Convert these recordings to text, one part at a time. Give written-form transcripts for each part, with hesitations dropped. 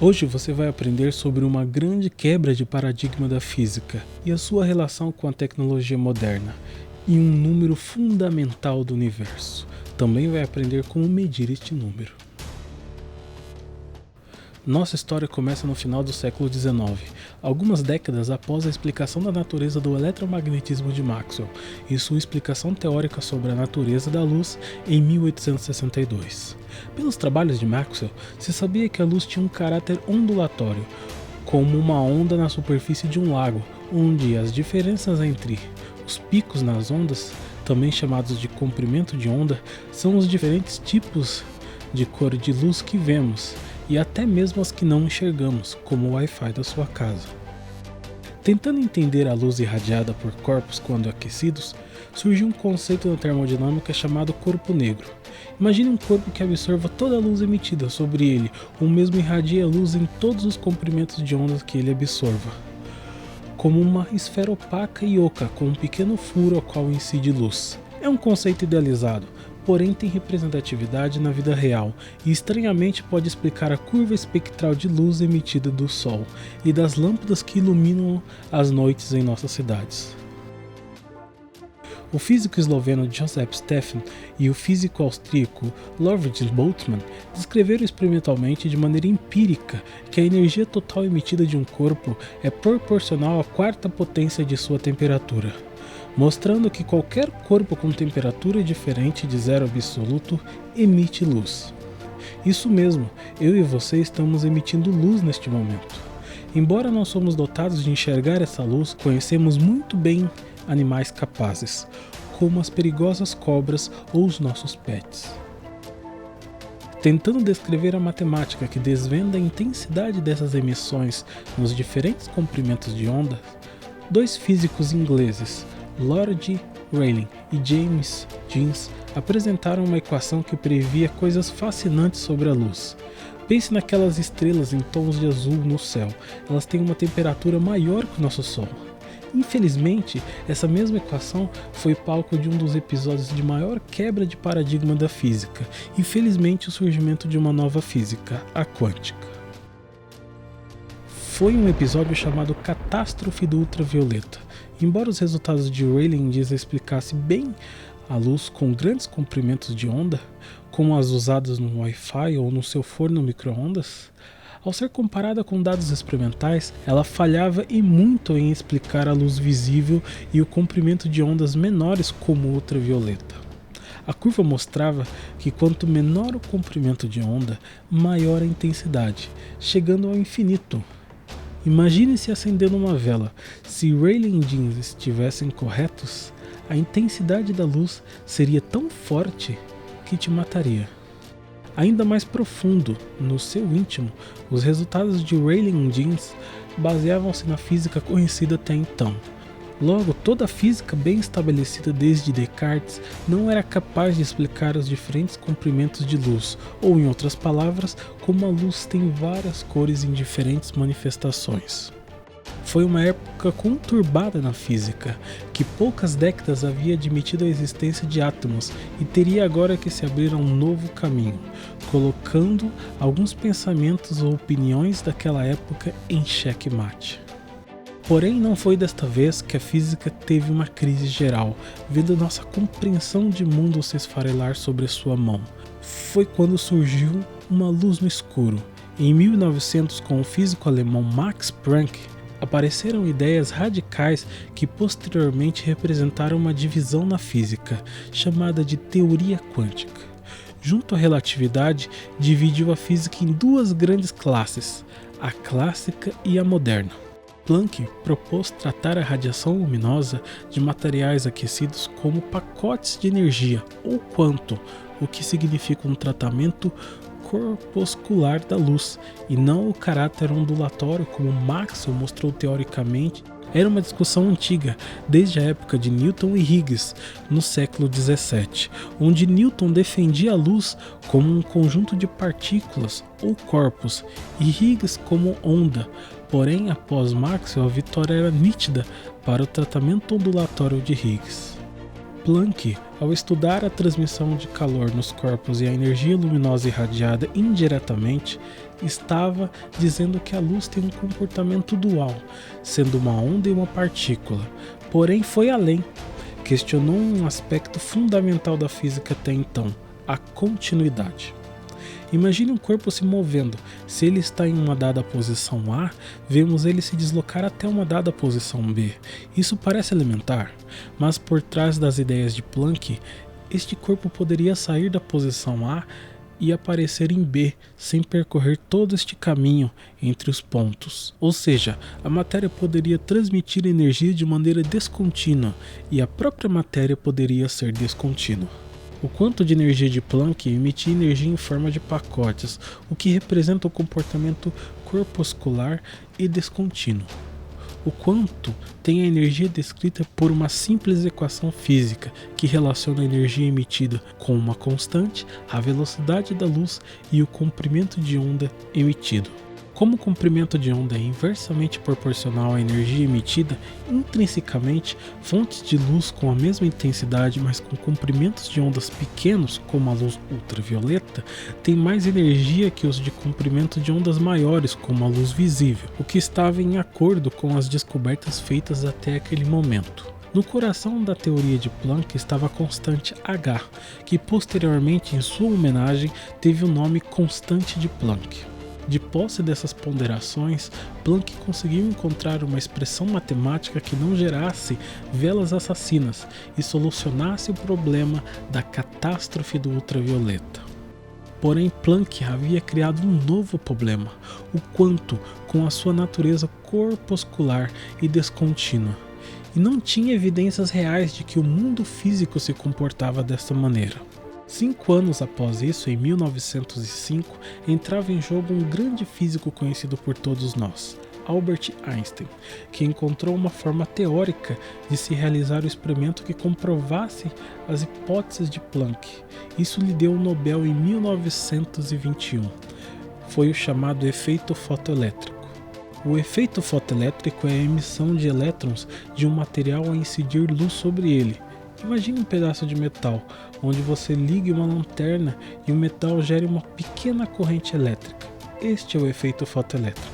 Hoje você vai aprender sobre uma grande quebra de paradigma da física e a sua relação com a tecnologia moderna, e um número fundamental do universo. Também vai aprender como medir este número. Nossa história começa no final do século XIX, algumas décadas após a explicação da natureza do eletromagnetismo de Maxwell e sua explicação teórica sobre a natureza da luz em 1862. Pelos trabalhos de Maxwell, se sabia que a luz tinha um caráter ondulatório, como uma onda na superfície de um lago, onde as diferenças entre os picos nas ondas, também chamados de comprimento de onda, são os diferentes tipos de cor de luz que vemos, e até mesmo as que não enxergamos, como o Wi-Fi da sua casa. Tentando entender a luz irradiada por corpos quando aquecidos, surgiu um conceito na termodinâmica chamado corpo negro. Imagine um corpo que absorva toda a luz emitida sobre ele, ou mesmo irradia a luz em todos os comprimentos de ondas que ele absorva, como uma esfera opaca e oca com um pequeno furo ao qual incide luz. É um conceito idealizado, porém tem representatividade na vida real e estranhamente pode explicar a curva espectral de luz emitida do Sol e das lâmpadas que iluminam as noites em nossas cidades. O físico esloveno Joseph Stefan e o físico austríaco Lorenz Boltzmann descreveram experimentalmente de maneira empírica que a energia total emitida de um corpo é proporcional à quarta potência de sua temperatura, mostrando que qualquer corpo com temperatura diferente de zero absoluto emite luz. Isso mesmo, eu e você estamos emitindo luz neste momento. Embora não somos dotados de enxergar essa luz, conhecemos muito bem animais capazes, como as perigosas cobras ou os nossos pets. Tentando descrever a matemática que desvenda a intensidade dessas emissões nos diferentes comprimentos de onda, dois físicos ingleses, Lord Rayleigh e James Jeans, apresentaram uma equação que previa coisas fascinantes sobre a luz. Pense naquelas estrelas em tons de azul no céu, elas têm uma temperatura maior que o nosso Sol. Infelizmente, essa mesma equação foi palco de um dos episódios de maior quebra de paradigma da física, e felizmente o surgimento de uma nova física, a quântica. Foi um episódio chamado Catástrofe do Ultravioleta. Embora os resultados de Rayleigh explicassem bem a luz com grandes comprimentos de onda, como as usadas no Wi-Fi ou no seu forno micro-ondas, ao ser comparada com dados experimentais, ela falhava e muito em explicar a luz visível e o comprimento de ondas menores como ultravioleta. A curva mostrava que quanto menor o comprimento de onda, maior a intensidade, chegando ao infinito. Imagine se acendendo uma vela. Se Rayleigh e Jeans estivessem corretos, a intensidade da luz seria tão forte que te mataria. Ainda mais profundo, no seu íntimo, os resultados de Rayleigh e Jeans baseavam-se na física conhecida até então. Logo, toda a física bem estabelecida desde Descartes não era capaz de explicar os diferentes comprimentos de luz, ou em outras palavras, como a luz tem várias cores em diferentes manifestações. Foi uma época conturbada na física, que poucas décadas havia admitido a existência de átomos e teria agora que se abrir a um novo caminho, colocando alguns pensamentos ou opiniões daquela época em xeque-mate. Porém, não foi desta vez que a física teve uma crise geral, vendo nossa compreensão de mundo se esfarelar sobre sua mão. Foi quando surgiu uma luz no escuro. Em 1900, com o físico alemão Max Planck, apareceram ideias radicais que posteriormente representaram uma divisão na física, chamada de teoria quântica. Junto à relatividade, dividiu a física em duas grandes classes, a clássica e a moderna. Planck propôs tratar a radiação luminosa de materiais aquecidos como pacotes de energia, ou quanto, o que significa um tratamento corpuscular da luz, e não o caráter ondulatório como Maxwell mostrou teoricamente. Era uma discussão antiga, desde a época de Newton e Higgs, no século XVII, onde Newton defendia a luz como um conjunto de partículas ou corpos, e Higgs como onda. Porém, após Maxwell, a vitória era nítida para o tratamento ondulatório de Higgs. Planck, ao estudar a transmissão de calor nos corpos e a energia luminosa irradiada indiretamente, estava dizendo que a luz tem um comportamento dual, sendo uma onda e uma partícula. Porém, foi além. Questionou um aspecto fundamental da física até então, a continuidade. Imagine um corpo se movendo. Se ele está em uma dada posição A, vemos ele se deslocar até uma dada posição B. Isso parece elementar, mas por trás das ideias de Planck, este corpo poderia sair da posição A e aparecer em B, sem percorrer todo este caminho entre os pontos. Ou seja, a matéria poderia transmitir energia de maneira descontínua e a própria matéria poderia ser descontínua. O quanto de energia de Planck emitia energia em forma de pacotes, o que representa o comportamento corpuscular e descontínuo. O quanto tem a energia descrita por uma simples equação física que relaciona a energia emitida com uma constante, a velocidade da luz e o comprimento de onda emitido. Como o comprimento de onda é inversamente proporcional à energia emitida, intrinsecamente, fontes de luz com a mesma intensidade, mas com comprimentos de ondas pequenos, como a luz ultravioleta, têm mais energia que os de comprimento de ondas maiores, como a luz visível, o que estava em acordo com as descobertas feitas até aquele momento. No coração da teoria de Planck estava a constante H, que posteriormente, em sua homenagem, teve o nome constante de Planck. De posse dessas ponderações, Planck conseguiu encontrar uma expressão matemática que não gerasse velas assassinas e solucionasse o problema da catástrofe do ultravioleta. Porém, Planck havia criado um novo problema, o quanto com a sua natureza corpuscular e descontínua, e não tinha evidências reais de que o mundo físico se comportava dessa maneira. 5 anos após isso, em 1905, entrava em jogo um grande físico conhecido por todos nós, Albert Einstein, que encontrou uma forma teórica de se realizar o experimento que comprovasse as hipóteses de Planck. Isso lhe deu o Nobel em 1921. Foi o chamado efeito fotoelétrico. O efeito fotoelétrico é a emissão de elétrons de um material ao incidir luz sobre ele. Imagine um pedaço de metal, onde você ligue uma lanterna e o metal gere uma pequena corrente elétrica. Este é o efeito fotoelétrico.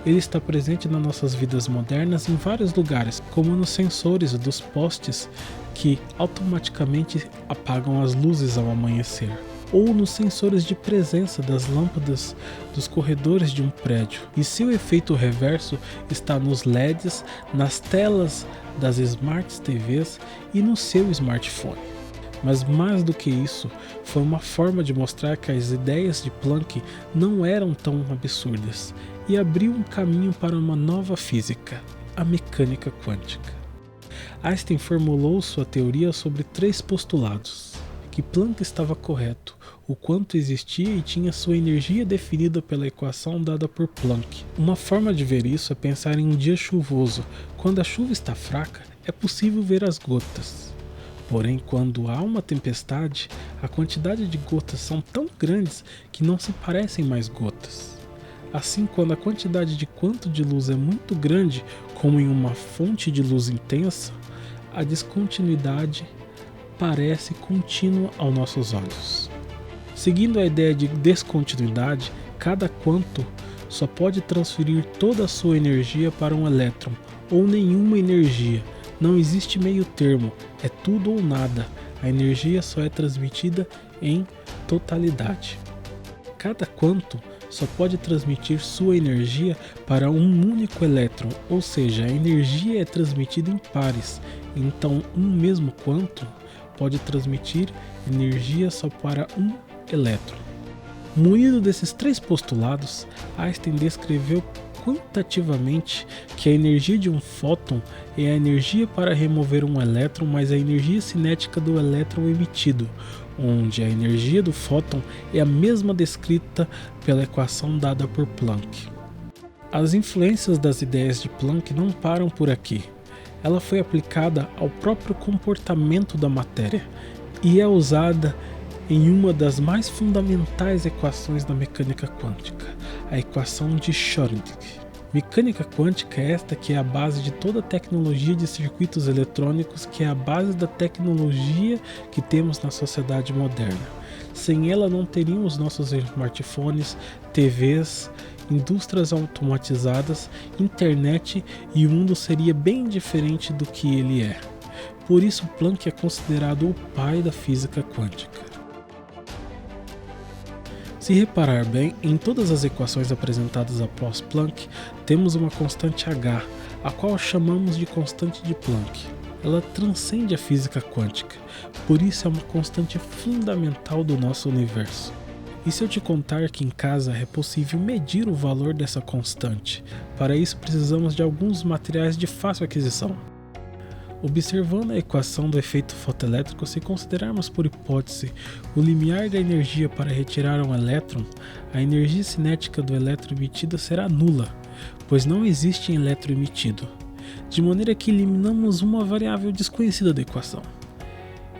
Ele está presente nas nossas vidas modernas em vários lugares, como nos sensores dos postes que automaticamente apagam as luzes ao amanhecer, ou nos sensores de presença das lâmpadas dos corredores de um prédio. E seu efeito reverso está nos LEDs, nas telas das Smart TVs e no seu smartphone. Mas mais do que isso, foi uma forma de mostrar que as ideias de Planck não eram tão absurdas e abriu um caminho para uma nova física, a mecânica quântica. Einstein formulou sua teoria sobre 3 postulados: que Planck estava correto, o quanto existia e tinha sua energia definida pela equação dada por Planck. Uma forma de ver isso é pensar em um dia chuvoso. Quando a chuva está fraca, é possível ver as gotas. Porém, quando há uma tempestade, a quantidade de gotas são tão grandes que não se parecem mais gotas. Assim, quando a quantidade de quanto de luz é muito grande, como em uma fonte de luz intensa, a descontinuidade parece contínua aos nossos olhos. Seguindo a ideia de descontinuidade, cada quanto só pode transferir toda a sua energia para um elétron, ou nenhuma energia. Não existe meio termo, é tudo ou nada. A energia só é transmitida em totalidade. Cada quanto só pode transmitir sua energia para um único elétron, ou seja, a energia é transmitida em pares. Então, um mesmo quanto pode transmitir energia só para um elétron. Munido desses 3 postulados, Einstein descreveu quantitativamente que a energia de um fóton é a energia para remover um elétron mais a energia cinética do elétron emitido, onde a energia do fóton é a mesma descrita pela equação dada por Planck. As influências das ideias de Planck não param por aqui. Ela foi aplicada ao próprio comportamento da matéria e é usada em uma das mais fundamentais equações da mecânica quântica, a equação de Schrödinger. Mecânica quântica é esta que é a base de toda a tecnologia de circuitos eletrônicos, que é a base da tecnologia que temos na sociedade moderna. Sem ela não teríamos nossos smartphones, TVs, indústrias automatizadas, internet, e o mundo seria bem diferente do que ele é. Por isso Planck é considerado o pai da física quântica. Se reparar bem, em todas as equações apresentadas após Planck, temos uma constante H, a qual chamamos de constante de Planck. Ela transcende a física quântica, por isso é uma constante fundamental do nosso universo. E se eu te contar que em casa é possível medir o valor dessa constante? Para isso precisamos de alguns materiais de fácil aquisição. Observando a equação do efeito fotoelétrico, se considerarmos por hipótese o limiar da energia para retirar um elétron, a energia cinética do elétron emitido será nula, pois não existe elétron emitido, de maneira que eliminamos uma variável desconhecida da equação.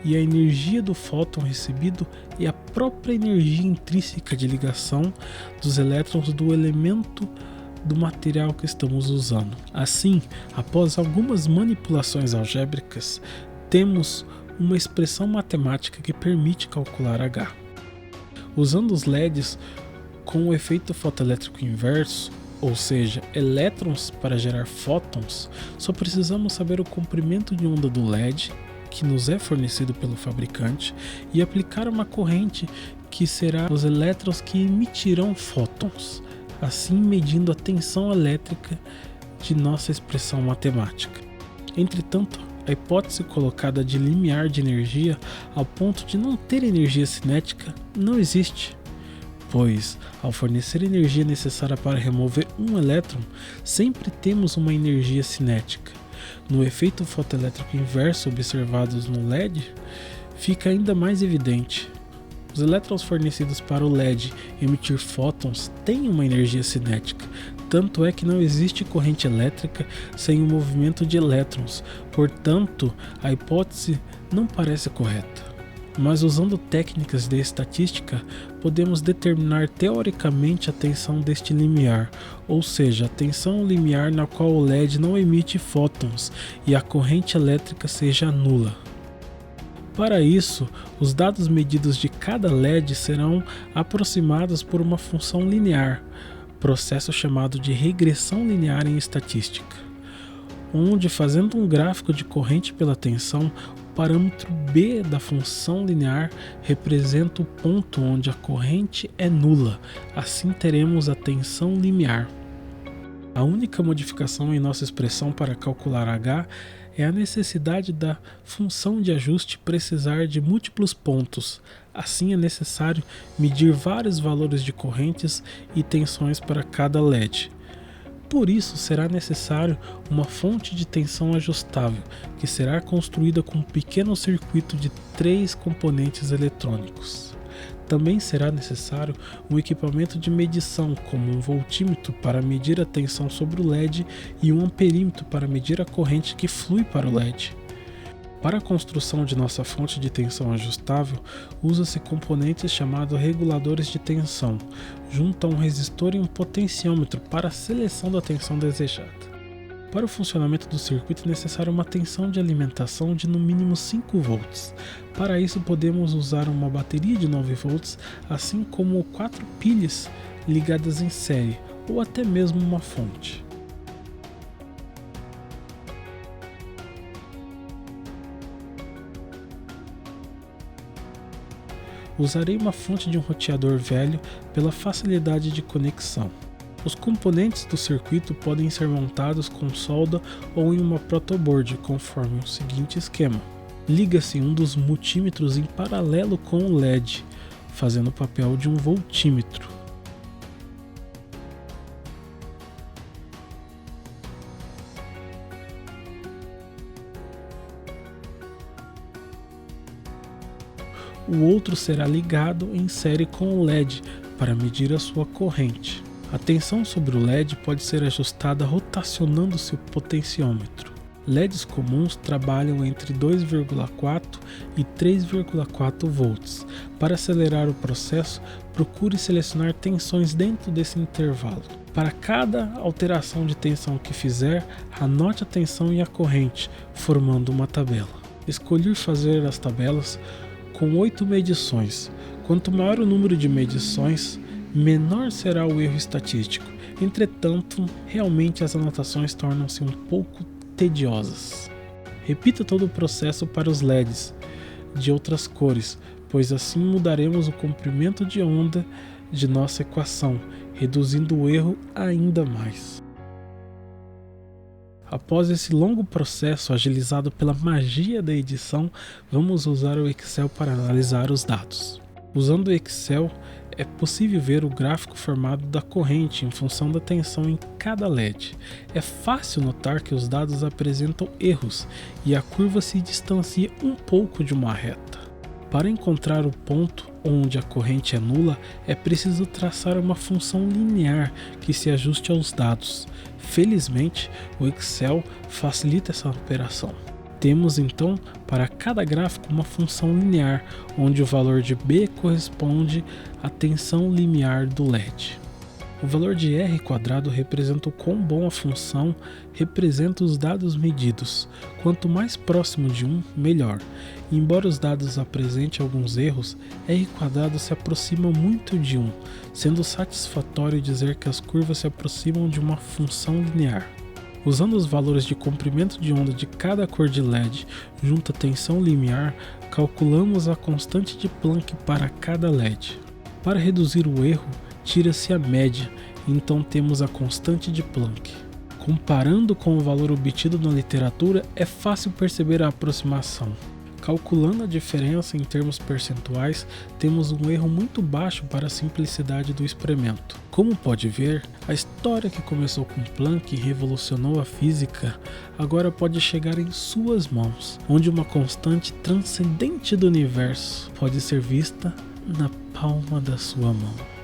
E a energia do fóton recebido é a própria energia intrínseca de ligação dos elétrons do elemento do material que estamos usando. Assim, após algumas manipulações algébricas, temos uma expressão matemática que permite calcular H. Usando os LEDs com o efeito fotoelétrico inverso, ou seja, elétrons para gerar fótons, só precisamos saber o comprimento de onda do LED, que nos é fornecido pelo fabricante, e aplicar uma corrente que será os elétrons que emitirão fótons, assim medindo a tensão elétrica de nossa expressão matemática. Entretanto, a hipótese colocada de limiar de energia ao ponto de não ter energia cinética não existe, pois, ao fornecer energia necessária para remover um elétron, sempre temos uma energia cinética. No efeito fotoelétrico inverso observados no LED, fica ainda mais evidente. Os elétrons fornecidos para o LED emitir fótons têm uma energia cinética, tanto é que não existe corrente elétrica sem o movimento de elétrons, portanto, a hipótese não parece correta. Mas usando técnicas de estatística, podemos determinar teoricamente a tensão deste limiar, ou seja, a tensão limiar na qual o LED não emite fótons e a corrente elétrica seja nula. Para isso, os dados medidos de cada LED serão aproximados por uma função linear, processo chamado de regressão linear em estatística, onde, fazendo um gráfico de corrente pela tensão, o parâmetro B da função linear representa o ponto onde a corrente é nula, assim teremos a tensão limiar. A única modificação em nossa expressão para calcular H é a necessidade da função de ajuste precisar de múltiplos pontos. Assim é necessário medir vários valores de correntes e tensões para cada LED. Por isso será necessário uma fonte de tensão ajustável, que será construída com um pequeno circuito de 3 componentes eletrônicos. Também será necessário um equipamento de medição, como um voltímetro para medir a tensão sobre o LED e um amperímetro para medir a corrente que flui para o LED. Para a construção de nossa fonte de tensão ajustável, usa-se componentes chamados reguladores de tensão, junto a um resistor e um potenciômetro para a seleção da tensão desejada. Para o funcionamento do circuito é necessária uma tensão de alimentação de no mínimo 5 volts. Para isso podemos usar uma bateria de 9 volts, assim como 4 pilhas ligadas em série, ou até mesmo uma fonte. Usarei uma fonte de um roteador velho pela facilidade de conexão. Os componentes do circuito podem ser montados com solda ou em uma protoboard, conforme o seguinte esquema. Liga-se um dos multímetros em paralelo com o LED, fazendo o papel de um voltímetro. O outro será ligado em série com o LED para medir a sua corrente. A tensão sobre o LED pode ser ajustada rotacionando seu potenciômetro. LEDs comuns trabalham entre 2,4 e 3,4 volts. Para acelerar o processo, procure selecionar tensões dentro desse intervalo. Para cada alteração de tensão que fizer, anote a tensão e a corrente, formando uma tabela. Escolhi fazer as tabelas com 8 medições. Quanto maior o número de medições, menor será o erro estatístico. Entretanto, realmente as anotações tornam-se um pouco tediosas. Repita todo o processo para os LEDs de outras cores, pois assim mudaremos o comprimento de onda de nossa equação, reduzindo o erro ainda mais. Após esse longo processo agilizado pela magia da edição, vamos usar o Excel para analisar os dados. Usando o Excel, é possível ver o gráfico formado da corrente em função da tensão em cada LED. É fácil notar que os dados apresentam erros e a curva se distancia um pouco de uma reta. Para encontrar o ponto onde a corrente é nula, é preciso traçar uma função linear que se ajuste aos dados. Felizmente, o Excel facilita essa operação. Temos então para cada gráfico uma função linear, onde o valor de B corresponde à tensão limiar do LED. O valor de R² representa o quão bom a função representa os dados medidos. Quanto mais próximo de 1, melhor. E embora os dados apresentem alguns erros, R² se aproxima muito de 1, sendo satisfatório dizer que as curvas se aproximam de uma função linear. Usando os valores de comprimento de onda de cada cor de LED junto à tensão limiar, calculamos a constante de Planck para cada LED. Para reduzir o erro, tira-se a média, e então temos a constante de Planck. Comparando com o valor obtido na literatura, é fácil perceber a aproximação. Calculando a diferença em termos percentuais, temos um erro muito baixo para a simplicidade do experimento. Como pode ver, a história que começou com Planck e revolucionou a física, agora pode chegar em suas mãos, onde uma constante transcendente do universo pode ser vista na palma da sua mão.